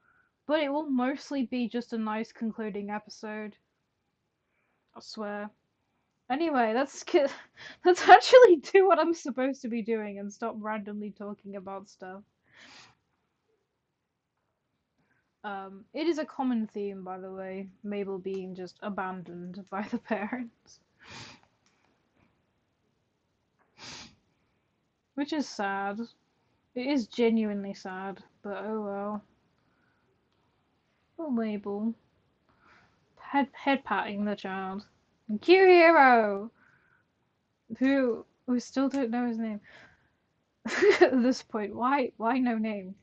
but it will mostly be just a nice concluding episode. I swear. Anyway, let's actually do what I'm supposed to be doing and stop randomly talking about stuff. It is a common theme, by the way, Mabel being just abandoned by the parents. Which is sad. It is genuinely sad, but oh well. Oh, Mabel. Head patting the child. Hero, who we still don't know his name. At this point, why no name?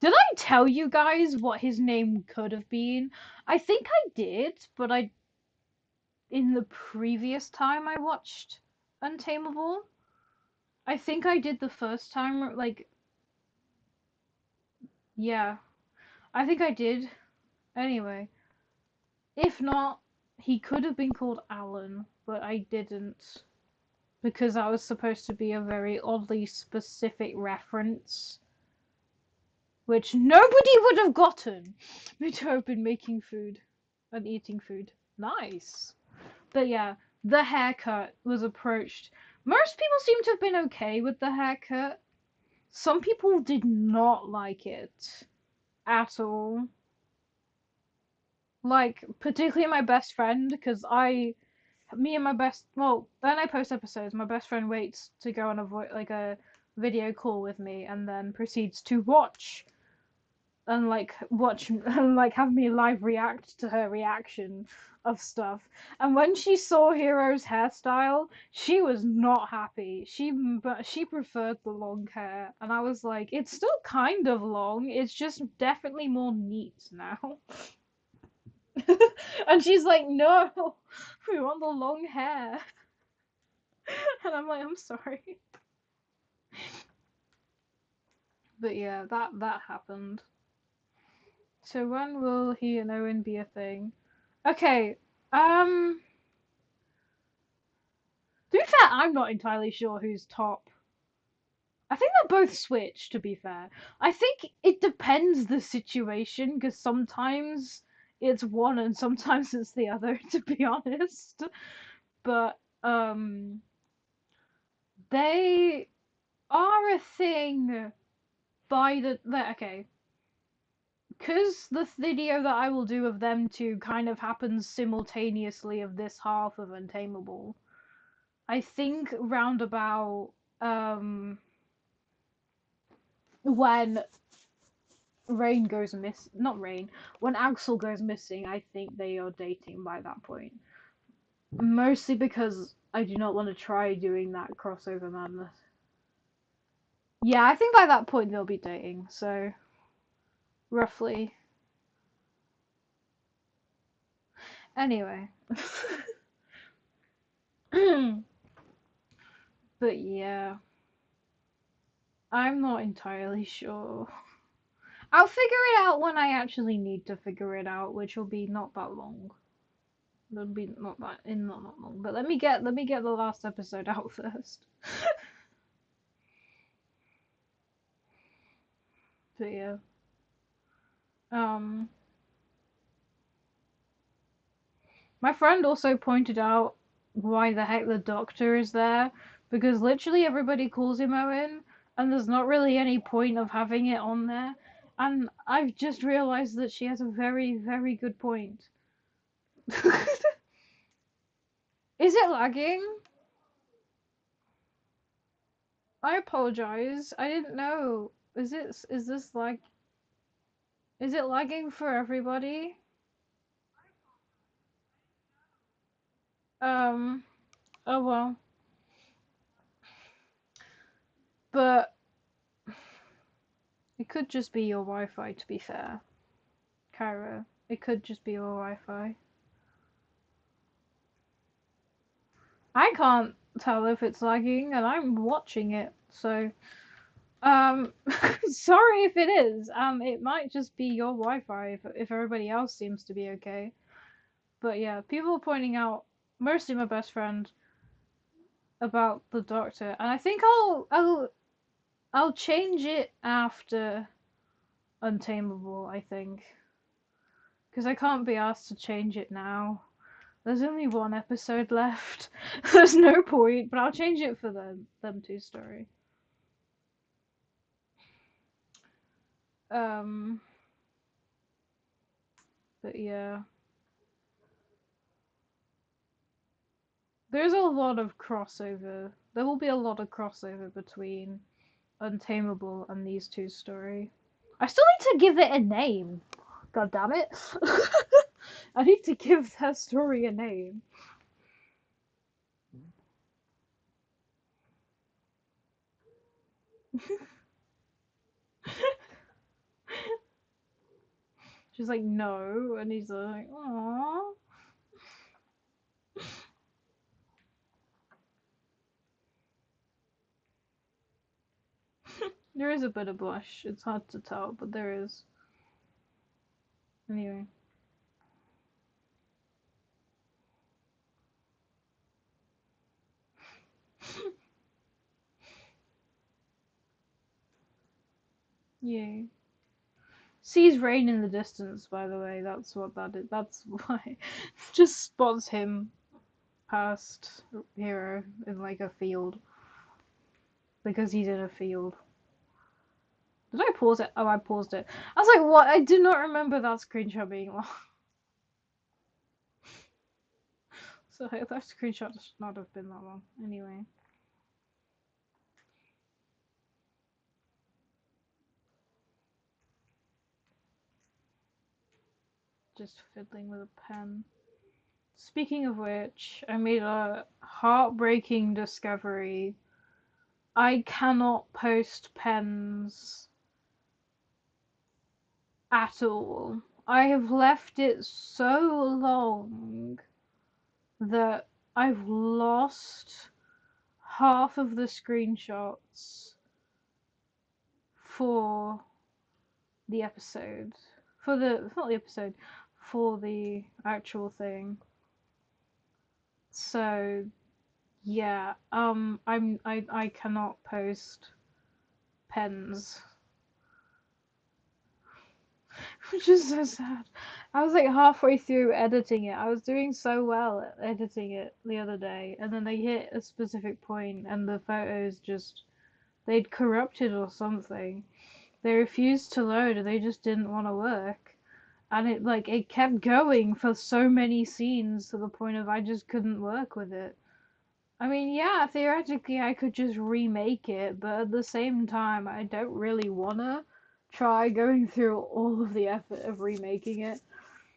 Did I tell you guys what his name could have been? I think I did, but I in the previous time I watched Untameable. I think I did the first time, like, yeah, I think I did. Anyway, if not, he could have been called Alan, but I didn't because that was supposed to be a very oddly specific reference, which nobody would have gotten. Me to have been making food and eating food. Nice. But yeah, the haircut was approached. Most people seem to have been okay with the haircut. Some people did not like it at all. Like, particularly my best friend, because me and my best, well, when I post episodes, my best friend waits to go on a video call with me, and then proceeds to watch and like have me live react to her reaction of stuff. And when she saw Hero's hairstyle, she was not happy. She preferred the long hair, and I was like, it's still kind of long. It's just definitely more neat now. And she's like, no, we want the long hair. And I'm like, I'm sorry. But yeah, that happened. So when will he and Owen be a thing? Okay, um, to be fair, I'm not entirely sure who's top. I think they're both switch, to be fair. I think it depends the situation, because sometimes it's one and sometimes it's the other, to be honest. But, they are a thing okay. because the video that I will do of them two kind of happens simultaneously of this half of Untameable, I think roundabout when Rain goes not Rain, when Axel goes missing, I think they are dating by that point. Mostly because I do not want to try doing that crossover madness. Yeah, I think by that point they'll be dating, so roughly. Anyway. But yeah. I'm not entirely sure. I'll figure it out when I actually need to figure it out, which will be not that long. It'll be not that long. But let me get the last episode out first. But yeah. Um My friend also pointed out why the heck the doctor is there, because literally everybody calls him Owen, and there's not really any point of having it on there. And I've just realized that she has a very, very good point. Is it lagging? I apologize. I didn't know. Is it lagging for everybody? Um, oh well. But it could just be your Wi-Fi, to be fair. Kyra, it could just be your Wi-Fi. I can't tell if it's lagging, and I'm watching it, so sorry if it is. It might just be your Wi-Fi if everybody else seems to be okay. But yeah, people are pointing out, mostly my best friend, about the doctor, and I think I'll change it after Untameable. I think because I can't be asked to change it now. There's only one episode left. There's no point, but I'll change it for them two story. Um, but yeah. There's a lot of crossover. There will be a lot of crossover between Untameable and these two story. I still need to give it a name. God damn it. I need to give that story a name. She's like, no, and he's like, aww. There is a bit of blush. It's hard to tell, but there is. Anyway. Yay. Sees Rain in the distance, by the way. That's what that is. That's why. Just spots him past Hero in like a field. Because he's in a field. Did I pause it? Oh, I paused it. I was like, what? I do not remember that screenshot being long. So that screenshot should not have been that long. Anyway. Just fiddling with a pen. Speaking of which, I made a heartbreaking discovery. I cannot post pens at all. I have left it so long that I've lost half of the screenshots for the episode. For the not the episode, for the actual thing. So yeah, I cannot post pens. Which is so sad. I was like halfway through editing it. I was doing so well at editing it the other day, and then they hit a specific point, and the photos just they'd corrupted or something. They refused to load, and they just didn't want to work. And it kept going for so many scenes to the point of I just couldn't work with it. I mean, yeah, theoretically I could just remake it, but at the same time I don't really wanna try going through all of the effort of remaking it.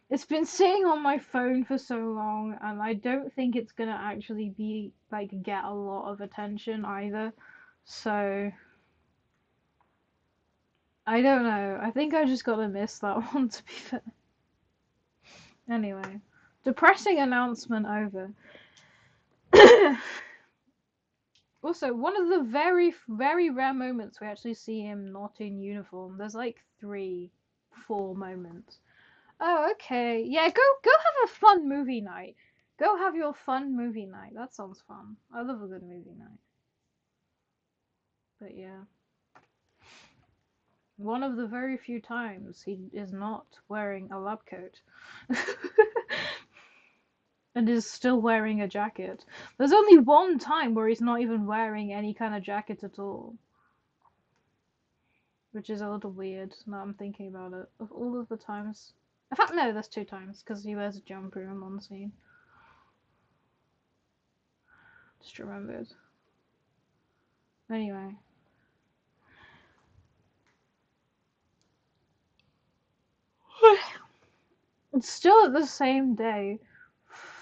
It's been sitting on my phone for so long, and I don't think it's gonna actually be get a lot of attention either. So I don't know. I think I just gotta miss that one to be fair. Anyway, depressing announcement over. Also, one of the very, very rare moments we actually see him not in uniform. There's like three, four moments. Oh, okay. Yeah, go have a fun movie night. Go have your fun movie night. That sounds fun. I love a good movie night. But yeah, one of the very few times he is not wearing a lab coat. And is still wearing a jacket. There's only one time where he's not even wearing any kind of jacket at all. Which is a little weird now I'm thinking about it. Of all of the times. In fact, no, there's two times, because he wears a jumper in one scene. Just remembered. Anyway. It's still at the same day.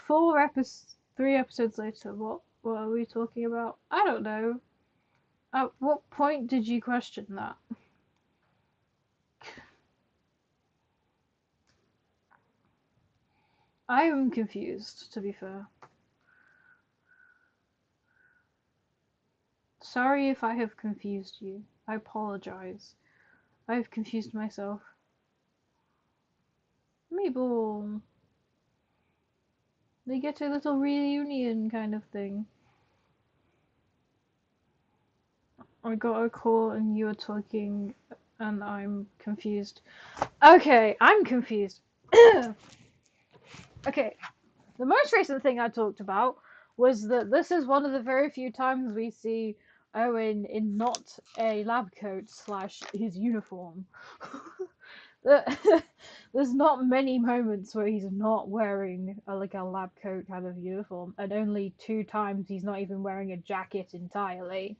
3 episodes later. What are we talking about? I don't know. At what point did you question that? I am confused, to be fair. Sorry if I have confused you. I apologize. I have confused myself. Mabel. They get a little reunion kind of thing. I got a call and you were talking and I'm confused. Okay, I'm confused. Okay, the most recent thing I talked about was that this is one of the very few times we see Owen in not a lab coat slash his uniform. There's not many moments where he's not wearing a lab coat kind of uniform, and only 2 times he's not even wearing a jacket entirely.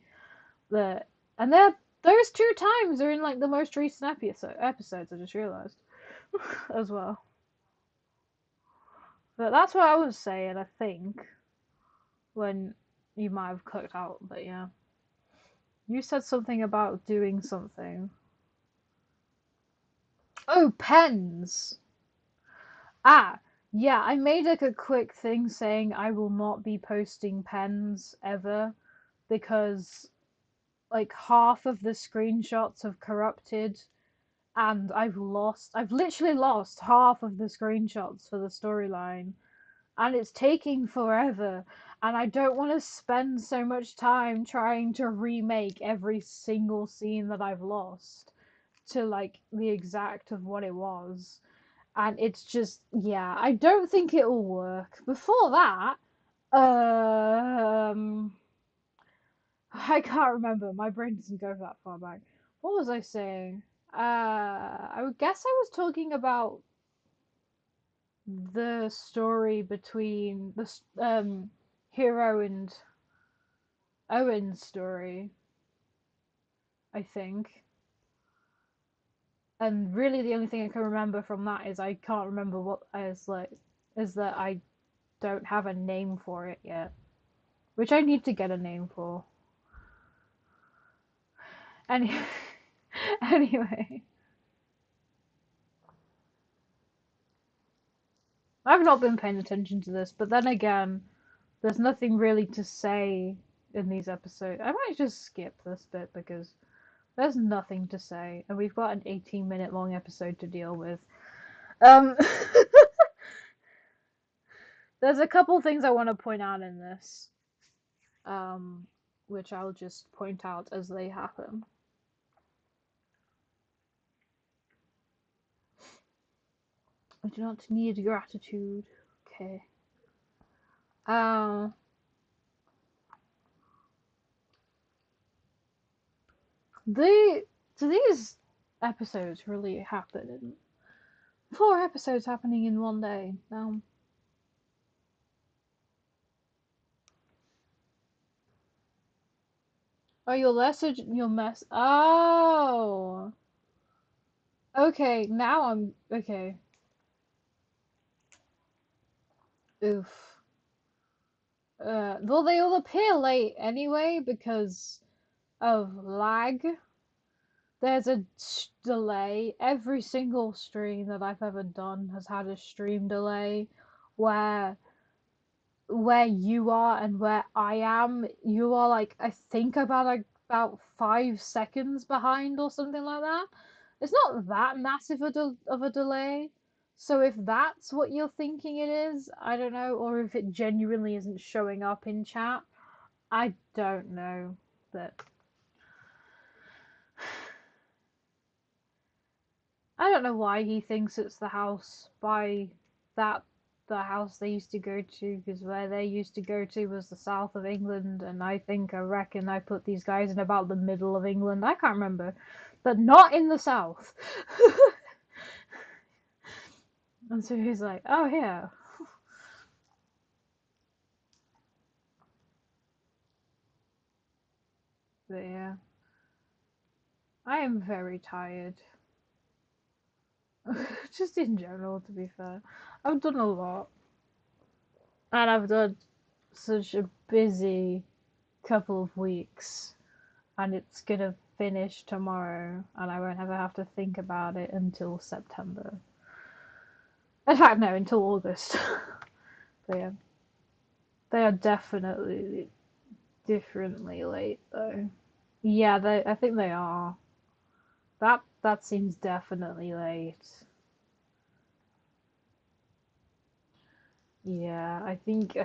The and those 2 times are in the most recent episodes. I just realized as well. But that's what I was saying. I think when you might have clicked out, but yeah, you said something about doing something. Oh, pens. Ah, yeah, I made a quick thing saying I will not be posting pens ever because half of the screenshots have corrupted and I've literally lost half of the screenshots for the storyline and it's taking forever and I don't want to spend so much time trying to remake every single scene that I've lost to the exact of what it was. And it's just, yeah, I don't think it'll work. Before that, um, I can't remember. My brain doesn't go that far back. What was I saying? I would guess I was talking about the story between the hero and Owen's story, I think. And really, the only thing I can remember from that is I can't remember what is that I don't have a name for it yet, which I need to get a name for. Any anyway, I've not been paying attention to this, but then again, there's nothing really to say in these episodes. I might just skip this bit because there's nothing to say, and we've got an 18-minute long episode to deal with. Um, there's a couple things I want to point out in this, which I'll just point out as they happen. I do not need gratitude. Okay. Um, they so these episodes really happen. 4 episodes happening in one day. Oh, your mess. Oh, okay. Now I'm okay. Oof. Well, they all appear late anyway because of lag. There's a delay. Every single stream that I've ever done has had a stream delay where you are and where I am, you are like I think about 5 seconds behind or something like that. It's not that massive of a delay. So if that's what you're thinking it is, I don't know, or if it genuinely isn't showing up in chat, I don't know. But I don't know why he thinks it's the house by that the house they used to go to, because where they used to go to was the south of England, and I reckon I put these guys in about the middle of England. I can't remember, but not in the south. And so he's like, "Oh yeah." But yeah, I am very tired. Just in general, to be fair, I've done a lot, and I've done such a busy couple of weeks. And it's gonna finish tomorrow, and I won't ever have to think about it until September. In fact, no, until August. But yeah, they are definitely differently late though. Yeah, I think they are. That seems definitely late. Yeah, I think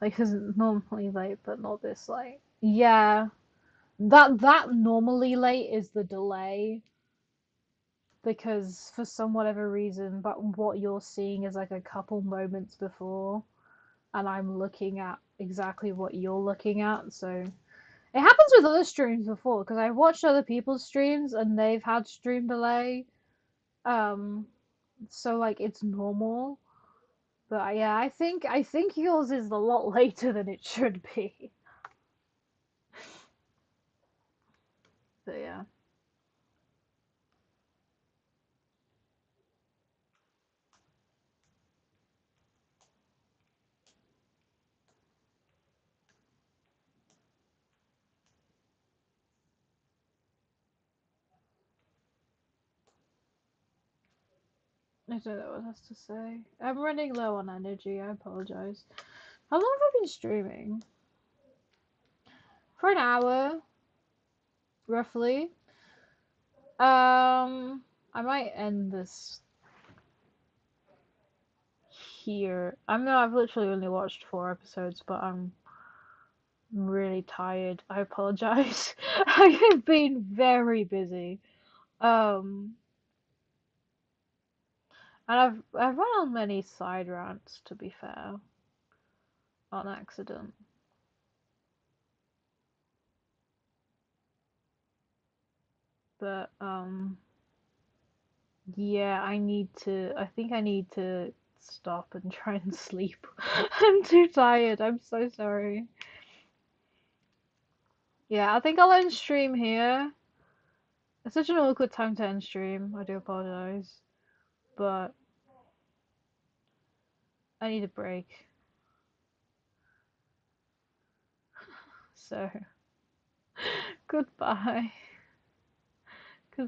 like is normally late, but not this late. Yeah, that normally late is the delay because for some whatever reason, but what you're seeing is like a couple moments before, and I'm looking at exactly what you're looking at. So it happens with other streams before because I've watched other people's streams and they've had stream delay. Um, so like it's normal. But yeah, I think yours is a lot later than it should be. But yeah, I don't know what else to say. I'm running low on energy. I apologize. How long have I been streaming? For an hour, roughly. I might end this here. I know I've literally only watched 4 episodes, but I'm really tired. I apologize. I have been very busy. Um, and I've run on many side rants, to be fair, on accident. But yeah, I think I need to stop and try and sleep. I'm too tired. I'm so sorry. Yeah, I think I'll end stream here. It's such an awkward time to end stream. I do apologize. But I need a break. So, goodbye.